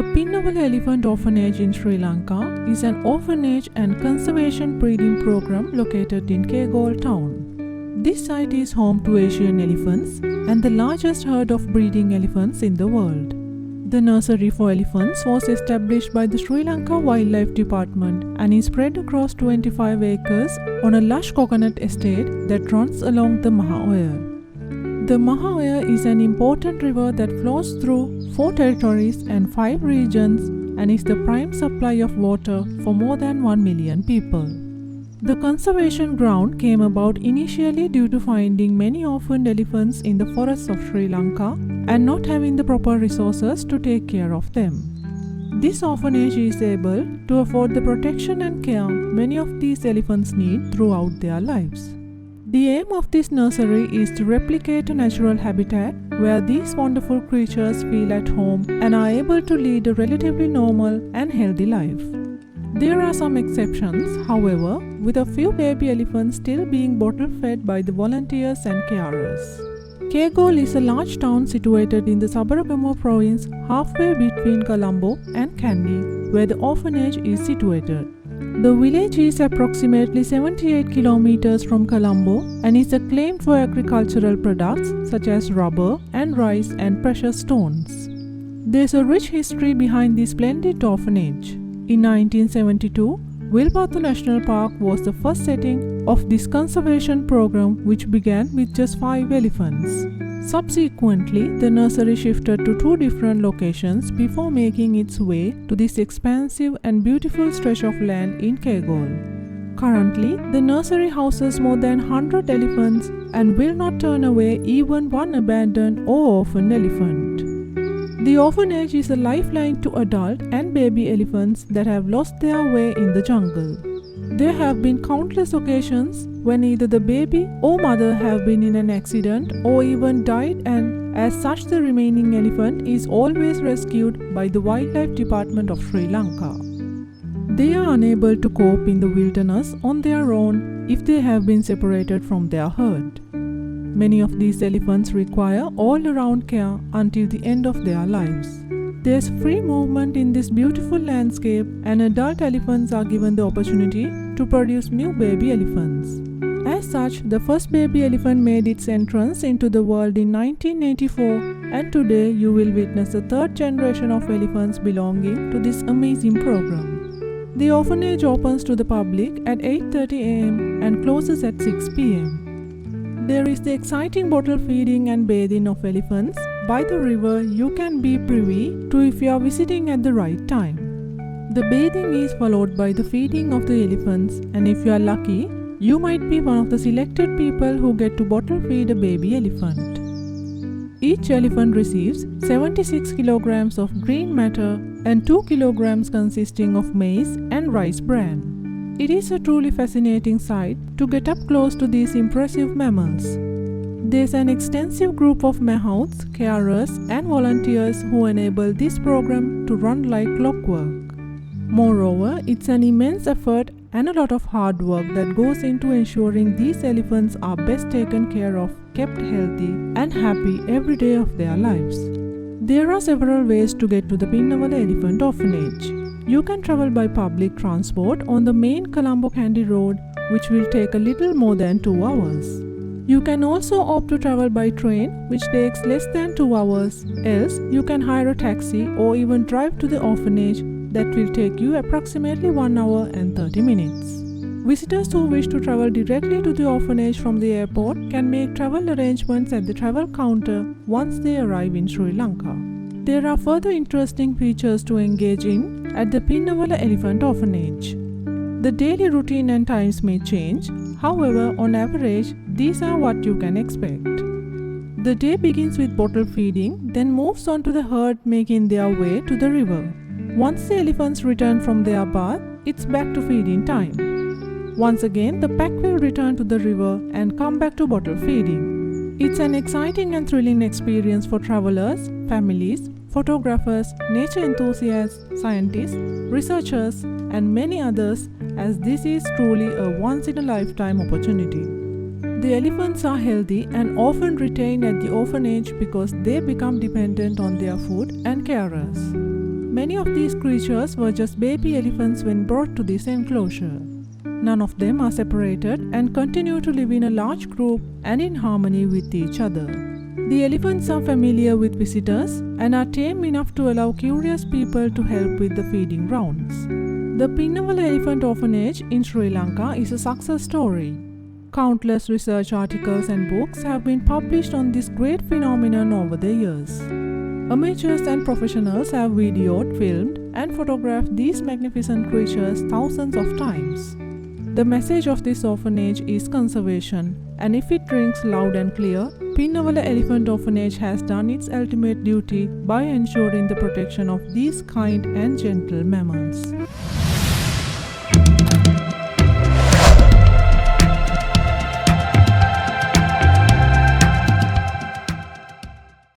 The Pinnawala Elephant Orphanage in Sri Lanka is an orphanage and conservation breeding program located in Kegalle Town. This site is home to Asian elephants and the largest herd of breeding elephants in the world. The nursery for elephants was established by the Sri Lanka Wildlife Department and is spread across 25 acres on a lush coconut estate that runs along the Maha Oya. The Maha Oya is an important river that flows through 4 territories and 5 regions and is the prime supply of water for more than 1 million people. The conservation ground came about initially due to finding many orphaned elephants in the forests of Sri Lanka and not having the proper resources to take care of them. This orphanage is able to afford the protection and care many of these elephants need throughout their lives. The aim of this nursery is to replicate a natural habitat where these wonderful creatures feel at home and are able to lead a relatively normal and healthy life. There are some exceptions, however, with a few baby elephants still being bottle-fed by the volunteers and carers. Kegalle is a large town situated in the Sabaragamuwa province, halfway between Colombo and Kandy, where the orphanage is situated. The village is approximately 78 kilometers from Colombo and is acclaimed for agricultural products such as rubber and rice and precious stones. There is a rich history behind this splendid orphanage. In 1972, Grip2Mind National Park was the first setting of this conservation program, which began with just 5 elephants. Subsequently, the nursery shifted to 2 different locations before making its way to this expansive and beautiful stretch of land in Kegalle. Currently, the nursery houses more than 100 elephants and will not turn away even one abandoned or orphaned elephant. The orphanage is a lifeline to adult and baby elephants that have lost their way in the jungle. There have been countless occasions when either the baby or mother have been in an accident or even died, and as such the remaining elephant is always rescued by the Wildlife Department of Sri Lanka. They are unable to cope in the wilderness on their own if they have been separated from their herd. Many of these elephants require all-around care until the end of their lives. There is free movement in this beautiful landscape, and adult elephants are given the opportunity to produce new baby elephants. As such, the first baby elephant made its entrance into the world in 1984, and today you will witness the 3rd generation of elephants belonging to this amazing program. The orphanage opens to the public at 8:30 am and closes at 6 pm. There is the exciting bottle feeding and bathing of elephants by the river you can be privy to if you are visiting at the right time. The bathing is followed by the feeding of the elephants, and if you are lucky, you might be one of the selected people who get to bottle feed a baby elephant. Each elephant receives 76 kilograms of green matter and 2 kilograms consisting of maize and rice bran. It is a truly fascinating sight to get up close to these impressive mammals. There is an extensive group of mahouts, carers and volunteers who enable this program to run like clockwork. Moreover, it's an immense effort and a lot of hard work that goes into ensuring these elephants are best taken care of, kept healthy and happy every day of their lives. There are several ways to get to the Pinnawala Elephant Orphanage. You can travel by public transport on the main Colombo-Kandy road, which will take a little more than 2 hours. You can also opt to travel by train, which takes less than 2 hours, else you can hire a taxi or even drive to the orphanage that will take you approximately 1 hour and 30 minutes. Visitors who wish to travel directly to the orphanage from the airport can make travel arrangements at the travel counter once they arrive in Sri Lanka. There are further interesting features to engage in at the Pinnawala Elephant Orphanage. The daily routine and times may change, however, on average, these are what you can expect. The day begins with bottle feeding, then moves on to the herd making their way to the river. Once the elephants return from their bath, it's back to feeding time. Once again, the pack will return to the river and come back to bottle feeding. It's an exciting and thrilling experience for travelers, families, photographers, nature enthusiasts, scientists, researchers, and many others, as this is truly a once-in-a-lifetime opportunity. The elephants are healthy and often retained at the orphanage because they become dependent on their food and carers. Many of these creatures were just baby elephants when brought to this enclosure. None of them are separated and continue to live in a large group and in harmony with each other. The elephants are familiar with visitors and are tame enough to allow curious people to help with the feeding rounds. The Pinnawala Elephant Orphanage in Sri Lanka is a success story. Countless research articles and books have been published on this great phenomenon over the years. Amateurs and professionals have videoed, filmed, and photographed these magnificent creatures thousands of times. The message of this orphanage is conservation, and if it rings loud and clear, Pinnawala Elephant Orphanage has done its ultimate duty by ensuring the protection of these kind and gentle mammals.